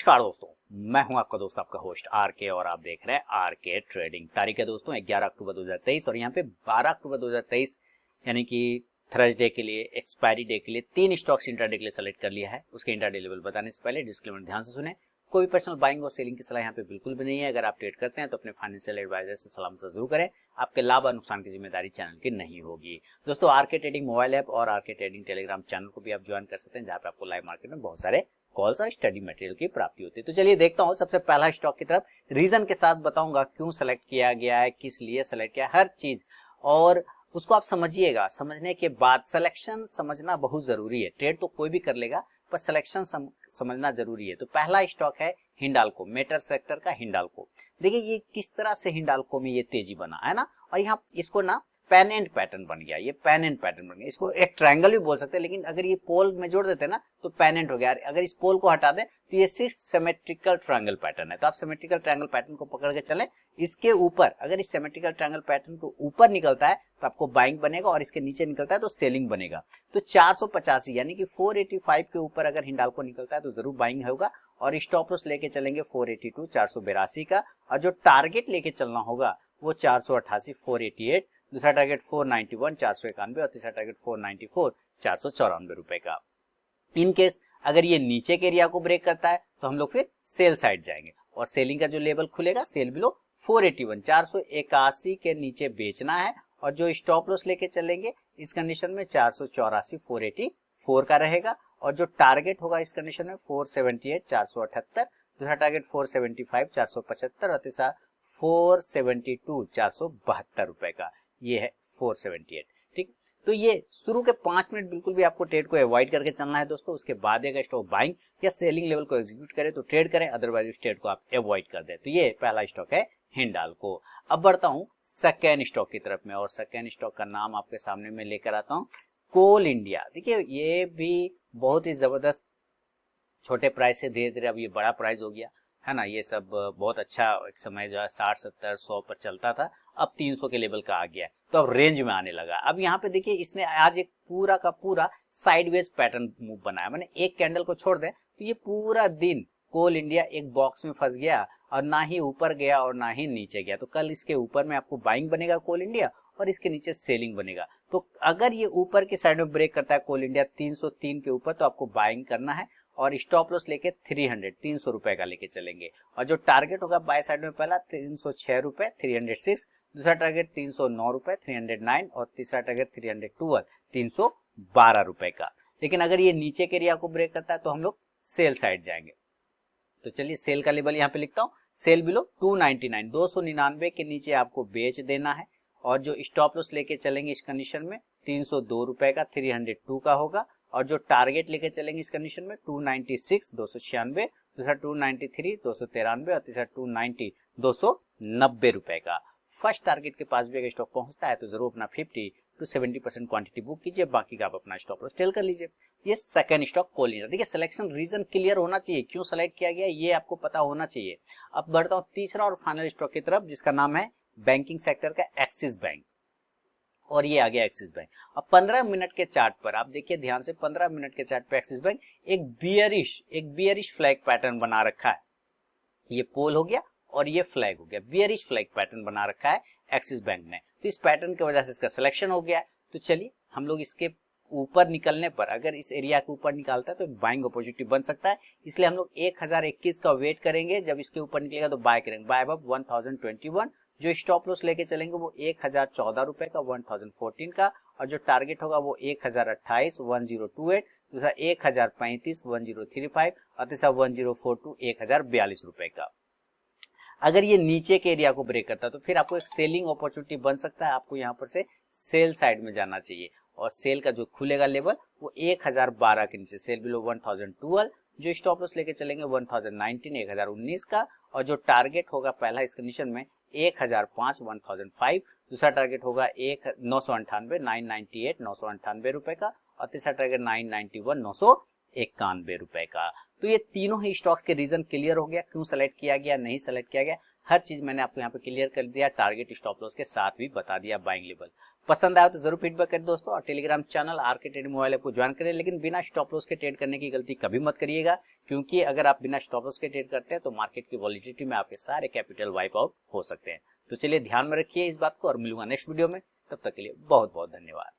नमस्कार दोस्तों, मैं हूं आपका दोस्त आपका होस्ट आर के और आप देख रहे हैं आर के ट्रेडिंग। तारीख है दोस्तों 11 अक्टूबर 2023 और यहाँ पे 12 अक्टूबर 2023 यानी कि थर्सडे के लिए एक्सपायरी डे के लिए 3 स्टॉक्स इंट्राडे के लिए सेलेक्ट कर लिया है। उसके इंट्राडे लेवल बताने से पहले डिस्क्लेमर ध्यान से सुने। कोई पर्सनल बाइंग और सेलिंग की सलाह यहाँ पे बिल्कुल भी नहीं है। अगर आप ट्रेड करते हैं तो अपने फाइनेंशियल एडवाइजर से सलाह मशवरा जरूर करें। आपके लाभ और नुकसान की जिम्मेदारी चैनल की नहीं होगी। दोस्तों आर के ट्रेडिंग मोबाइल ऐप और आर के ट्रेडिंग टेलीग्राम चैनल को भी आप ज्वाइन कर सकते हैं, जहाँ पे आपको लाइव मार्केट में बहुत सारे कॉल्स और स्टडी मटेरियल की प्राप्ति होती है। तो चलिए देखता हूँ सबसे पहला स्टॉक की तरफ, रीजन के साथ बताऊंगा क्यों सेलेक्ट किया गया है, किस लिए सेलेक्ट किया, हर चीज और उसको आप समझिएगा। समझने के बाद सिलेक्शन समझना बहुत जरूरी है। ट्रेड तो कोई भी कर लेगा पर सिलेक्शन समझना जरूरी है। तो पहला स्टॉक है हिंडाल्को, मेटल सेक्टर का हिंडाल्को। देखिए ये किस तरह से हिंडाल्को में ये तेजी बना है ना, और यहाँ इसको ना पेन एंड पैटर्न बन गया। ये पेन एंड पैटर्न बन गया। इसको एक ट्रायंगल भी बोल सकते हैं, लेकिन अगर ये पोल में जोड़ देते हैं ना तो पेन एंड हो गया। अगर इस पोल को हटा दें तो ये सिर्फ सिमेट्रिकल ट्रायंगल पैटर्न है। तो आप सिमेट्रिकल ट्रायंगल पैटर्न को पकड़ के चलें। इसके ऊपर अगर इस सिमेट्रिकल ट्रायंगल पैटर्न को ऊपर निकलता है तो आपको बाइंग बनेगा और इसके नीचे निकलता है तो सेलिंग बनेगा। तो 485 यानी कि 485 के ऊपर अगर हिंडाल्को निकलता है तो जरूर बाइंग होगा और स्टॉप लॉस लेके चलेंगे 482 482 का, और जो टारगेट लेके चलना होगा वो 488 488, दूसरा टारगेट 491 491 और तीसरा टारगेट 494 494 रुपए का। इन केस अगर ये नीचे के एरिया को ब्रेक करता है तो हम लोग फिर सेल साइड जाएंगे और सेलिंग का जो लेवल खुलेगा सेल बिलो 481 481 के नीचे बेचना है, और जो स्टॉप लॉस लेके चलेंगे इस कंडीशन में 484 484 का रहेगा, और जो टारगेट होगा इस कंडीशन में 478 478, दूसरा टारगेट 475 475 और तीसरा 472 472 रुपए का। ये है 478। ठीक, तो ये शुरू के 5 मिनट बिल्कुल भी आपको ट्रेड को अवॉइड करके चलना है दोस्तों। उसके बाद अगर स्टॉक बाइंग या सेलिंग लेवल को एग्जीक्यूट करे तो ट्रेड करें, अदरवाइज इस ट्रेड को आप अवॉइड कर दें। तो ये पहला स्टॉक है हिंडाल्को। अब बढ़ता हूं सेकेंड स्टॉक की तरफ में, और सेकेंड स्टॉक का नाम आपके सामने में लेकर आता हूं, कोल इंडिया। देखिए ये भी बहुत ही जबरदस्त छोटे प्राइस से धीरे धीरे अब ये बड़ा प्राइस हो गया है ना। ये सब बहुत अच्छा एक समय जो है 60 70 100 पर चलता था, अब 300 के लेवल का आ गया है, तो अब रेंज में आने लगा। अब यहाँ पे देखिए इसने आज एक पूरा का पूरा साइडवेज पैटर्न मूव बनाया। मैंने एक कैंडल को छोड़ दें तो ये पूरा दिन कोल इंडिया एक बॉक्स में फंस गया और ना ही ऊपर गया और ना ही नीचे गया। तो कल इसके ऊपर में आपको बाइंग बनेगा कोल इंडिया और इसके नीचे सेलिंग बनेगा। तो अगर ये ऊपर की साइड में ब्रेक करता है कोल इंडिया 303 के ऊपर तो आपको बाइंग करना है और स्टॉप लॉस लेके 300 रुपए का लेके चलेंगे, और जो टारगेट होगा बाय साइड में पहला 306 रुपए 306, दूसरा टारगेट 309 रुपए 309 और तीसरा टारगेट 312 312 रुपए का। लेकिन अगर ये नीचे के एरिया को ब्रेक करता है तो हम लोग सेल साइड जाएंगे। तो चलिए सेल का लेवल यहाँ पे लिखता हूँ, सेल बिलो 299 299 के नीचे आपको बेच देना है, और जो स्टॉप लॉस लेके चलेंगे इस कंडीशन में 302 रुपए का 302 का होगा, और जो टारगेट लेके चलेंगे इस कंडीशन में 296 296, दूसरा 293 293 और तीसरा 290 290 रुपए का। फर्स्ट टारगेट के पास भी अगर स्टॉक पहुंचता है तो जरूर अपना 50 to 70% क्वांटिटी बुक कीजिए, बाकी का आप अपना स्टॉप लॉस टेल कर लीजिए। ये सेकंड स्टॉक कोल इंडिया। देखिए सिलेक्शन रीजन क्लियर होना चाहिए, क्यों सेलेक्ट किया गया ये आपको पता होना चाहिए। अब बढ़ता हूँ तीसरा और फाइनल स्टॉक की तरफ, जिसका नाम है बैंकिंग सेक्टर का एक्सिस बैंक, और ये आ गया एक्सिस बैंक। अब 15 मिनट के चार्ट पर आप देखिए ध्यान से, 15 मिनट के चार्ट पर एक्सिस बैंक एक बियरिश फ्लैग पैटर्न बना रखा है। ये पोल हो गया और ये फ्लैग हो गया, बियरिश फ्लैग पैटर्न बना रखा है एक्सिस बैंक ने। तो इस पैटर्न की वजह से इसका सिलेक्शन हो गया है। तो चलिए हम लोग इसके ऊपर निकलने पर, अगर इस एरिया के ऊपर निकालता है तो बाइंग अपॉर्चुनिटी बन सकता है, इसलिए हम लोग 1021 का वेट करेंगे। जब इसके ऊपर निकलेगा तो बाय करेंगे, बाय अबव 1021। जो स्टॉप लॉस लेके चलेंगे वो 1014 रुपए का 1014 का, और जो टारगेट होगा वो 1028 1028, दूसरा 1035 1035 और तीसरा 1042 1042 रुपए का। अगर ये नीचे के एरिया को ब्रेक करता है तो फिर आपको एक सेलिंग अपॉर्चुनिटी बन सकता है। आपको यहाँ पर से सेल साइड में जाना चाहिए, और सेल का जो खुलेगा लेवल वो 1012 के नीचे, सेल बिलो 1012, जो स्टॉप लॉस लेके चलेंगे 1019 1019 का, और जो टारगेट होगा पहला इस कंडीशन में 1005 1005, दूसरा टारगेट होगा 998 998 998 रुपए का, और तीसरा टारगेट 991 991 रुपए का। तो ये तीनों ही स्टॉक्स के रीजन क्लियर हो गया, क्यों सेलेक्ट किया गया नहीं सेलेक्ट किया गया, हर चीज मैंने आपको यहाँ पे क्लियर कर दिया, टारगेट स्टॉप लॉस के साथ भी बता दिया बाइंग लेवल। पसंद आया तो जरूर फीडबैक करें दोस्तों, और Telegram channel RK trading mobile app को ज्वाइन करें। लेकिन बिना स्टॉप लॉस के ट्रेड करने की गलती कभी मत करिएगा, क्योंकि अगर आप बिना स्टॉप लॉस के ट्रेड करते हैं तो मार्केट की वॉलिटिलिटी में आपके सारे कैपिटल वाइप आउट हो सकते हैं। तो चलिए ध्यान में रखिए इस बात को, और मिलूंगा नेक्स्ट वीडियो में। तब तक के लिए बहुत बहुत धन्यवाद।